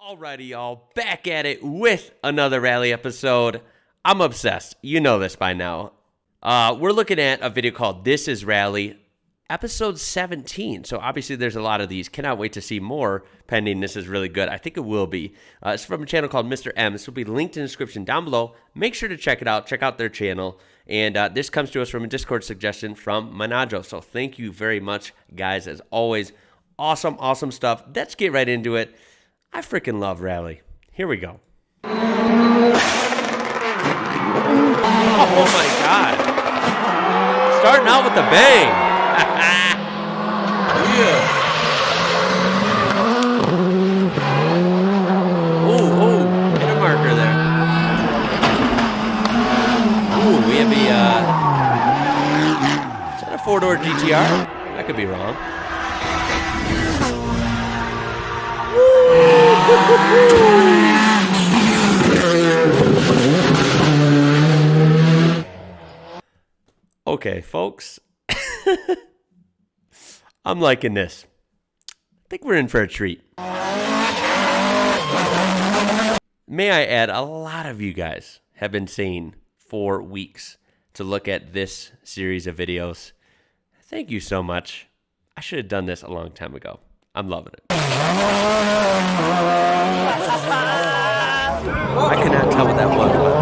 Alrighty, y'all, back at it with another rally episode. I'm obsessed. You know this by now. We're looking at a video called This Is Rally, episode 17. So obviously there's a lot of these. Cannot wait to see more, pending this is really good. I think it will be. It's from a channel called Mr. M. This will be linked in the description down below. Make sure to check it out. Check out their channel. And this comes to us from a Discord suggestion from Manajo. So thank you very much, guys, as always. Awesome stuff. Let's get right into it. I freaking love rally. Here we go. Oh my God. Starting out with the bang. Yeah. Oh, hit a marker there. Ooh, we have is that a four-door GTR? That could be wrong. Okay, folks. I'm liking this. I think we're in for a treat. May I add, a lot of you guys have been saying for weeks to look at this series of videos. Thank you so much. I should have done this a long time ago. I'm loving it. I cannot tell what that was, by the way.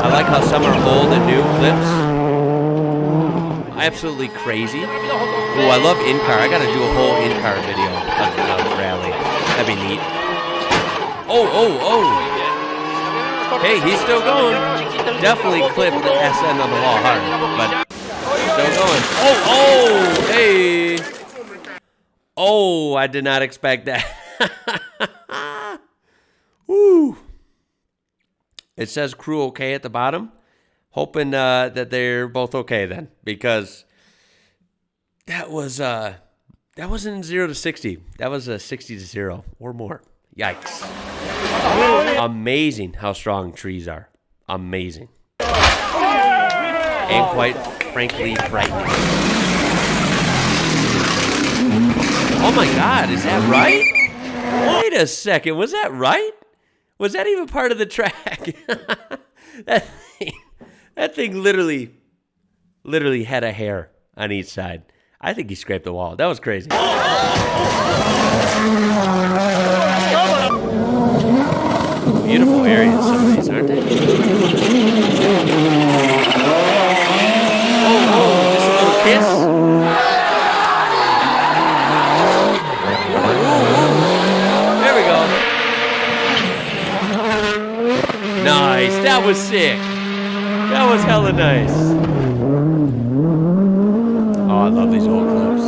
I like how some are old and new clips. Absolutely crazy. Ooh, I love in-car. I gotta do a whole in-car video of rally. That'd be neat. Oh. Hey, he's still going. Definitely clipped the SN on the wall hard, but still going. Oh, hey. Oh, I did not expect that. Woo. It says crew okay at the bottom. Hoping that they're both okay then, because that wasn't 0 to 60. That was a 60 to 0 or more. Yikes. Amazing how strong trees are. Amazing. And quite frankly frightening. Oh my God, is that right? Wait a second, was that right? Was that even part of the track? That thing literally had a hair on each side. I think he scraped the wall. That was crazy. Beautiful areas, some of these, aren't they? Oh, just a little kiss. There we go. Nice. That was sick. That was hella nice. Oh, I love these old clips.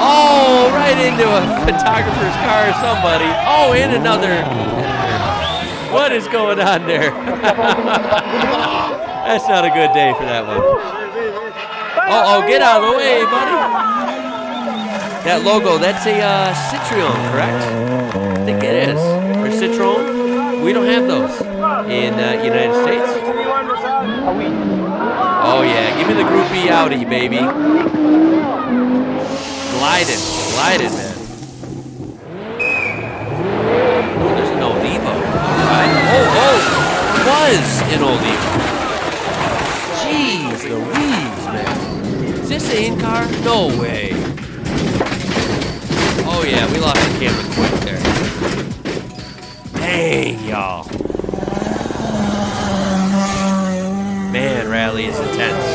Oh, right into a photographer's car or somebody. Oh, and another. What is going on there? That's not a good day for that one. Oh, get out of the way, buddy. That logo, that's a Citroen, correct? I think it is. Or Citroen. We don't have those in United States. Oh, yeah. Give me the groupie Audi, baby. Gliding, man. Oh, there's an old Evo. Right? Oh, was an old Evo. Jeez Louise, man. Is this an in-car? No way. Oh yeah, we lost the camera quick there. Dang, y'all. Man, rally is intense.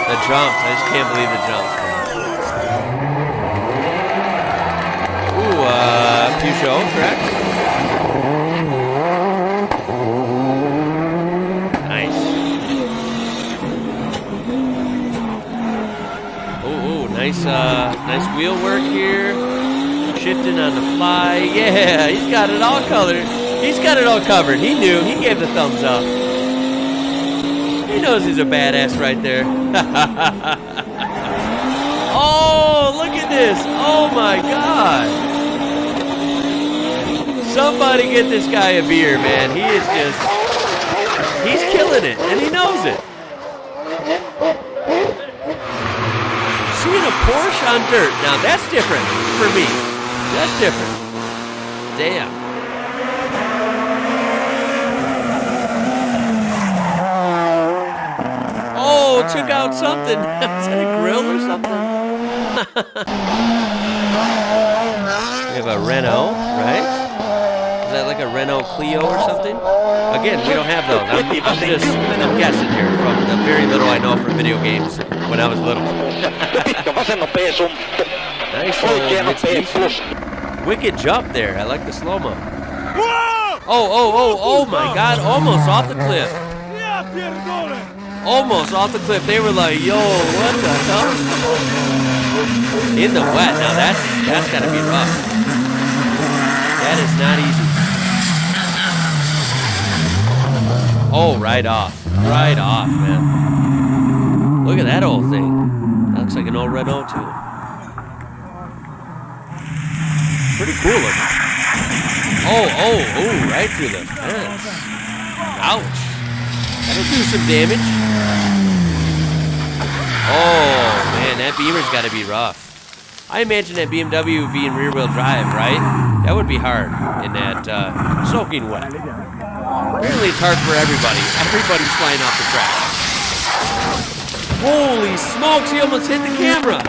The jumps, I just can't believe the jumps, man. Ooh, Peugeot, correct? Nice wheel work here. Shifting on the fly. Yeah, he's got it all colored. He's got it all covered. He knew. He gave the thumbs up. He knows he's a badass right there. Oh, look at this. Oh, my God. Somebody get this guy a beer, man. He is just, he's killing it, and he knows it. Seeing a Porsche on dirt. Now, that's different for me. That's different. Damn. Oh, took out something. Is that a grill or something? We have a Renault, right? Is that like a Renault Clio or something? Again, we don't have those. I'm guessing here from the very little I know from video games when I was little. Nice little wicked jump there. I like the slow-mo. Oh my God, almost off the cliff. Almost off the cliff. They were like, yo, what the hell? In the wet. Now that's gotta be rough. That is not easy. Oh, right off. Right off, man. Look at that old thing. That looks like an old Renault too. Pretty cool looking. Oh, right through the fence. Ouch. That'll do some damage. Oh, man, that Beamer's got to be rough. I imagine that BMW being rear-wheel drive, right? That would be hard in that soaking wet. Apparently it's hard for everybody. Everybody's flying off the track. Holy smokes, he almost hit the camera.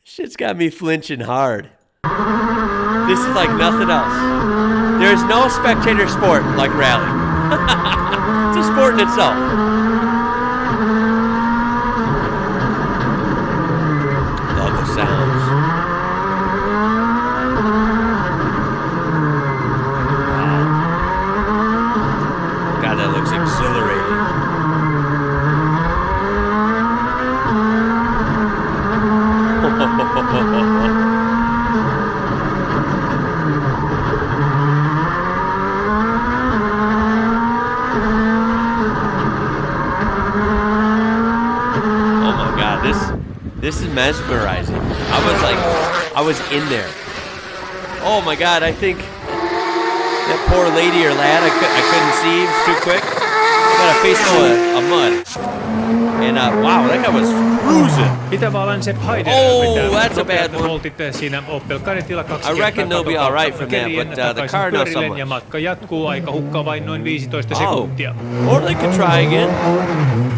Shit's got me flinching hard. This is like nothing else. There's no spectator sport like rally. It's a sport in itself. Love the sounds. Wow. God, that looks exhilarating. This is mesmerizing. I was in there. Oh my God, I think that poor lady or lad, I couldn't see, it was too quick. I got a face full of mud. And wow, that guy was cruising. Oh, that's a bad one. I reckon they'll be alright from that, but the car knows so much. Oh, or they could try again.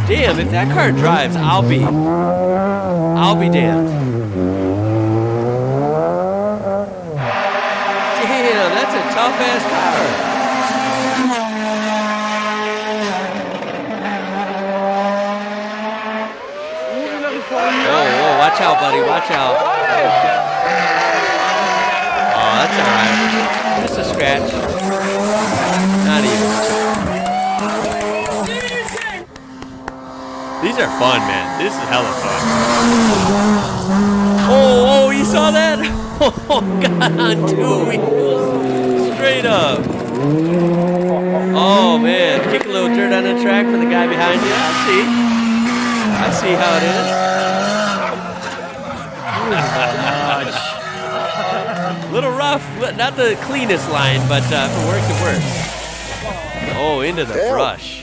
Damn, if that car drives, I'll be damned. Damn, that's a tough-ass car. Oh, watch out, buddy, watch out. Oh, that's alright. Just a scratch. Not even. These are fun, man. This is hella fun. Oh, you saw that? Oh, God, on two wheels. Straight up. Oh, man. Kick a little dirt on the track for the guy behind you. I see how it is. Little rough. Not the cleanest line, but for work it works. Oh, into the brush.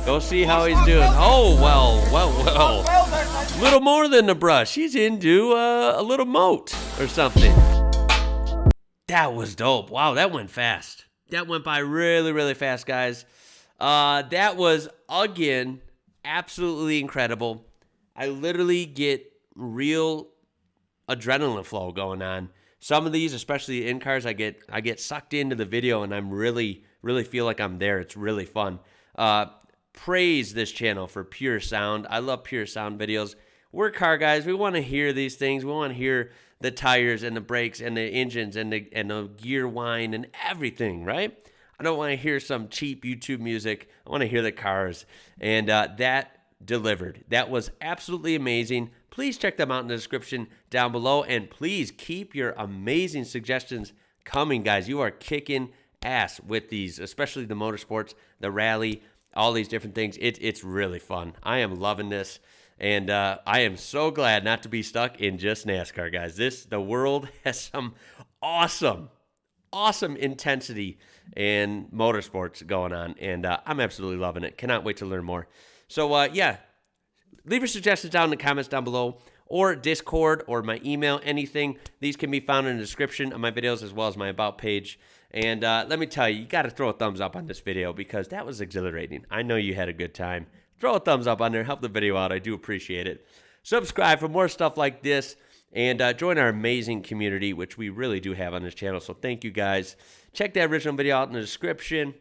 Go see how he's doing. Oh, well. Little more than the brush. He's into a little moat or something. That was dope. Wow, that went fast. That went by really, really fast, guys. That was, again, absolutely incredible. I literally get real adrenaline flow going on. Some of these, especially in cars, I get sucked into the video, and I'm really feel like I'm there. It's really fun. Praise this channel for pure sound. I love pure sound videos. We're car guys. We want to hear these things. We want to hear the tires and the brakes and the engines and the gear whine and everything, right? I don't want to hear some cheap YouTube music. I want to hear the cars. And that delivered. That was absolutely amazing. Please check them out in the description down below. And please keep your amazing suggestions coming, guys. You are kicking ass with these, especially the motorsports, the rally, all these different things. It's really fun. I am loving this. And I am so glad not to be stuck in just NASCAR, guys. The world has some awesome intensity and motorsports going on, and I'm absolutely loving it. Cannot wait to learn more. So, yeah, leave your suggestions down in the comments down below, or Discord, or my email, anything. These can be found in the description of my videos as well as my About page. And let me tell you, you got to throw a thumbs up on this video because that was exhilarating. I know you had a good time. Throw a thumbs up on there. Help the video out. I do appreciate it. Subscribe for more stuff like this. And join our amazing community, which we really do have on this channel. So thank you, guys. Check that original video out in the description.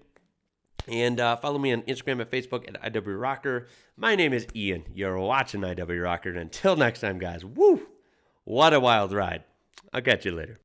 And follow me on Instagram and Facebook at IWrocker. My name is Ian. You're watching IWrocker. And until next time, guys, woo, what a wild ride. I'll catch you later.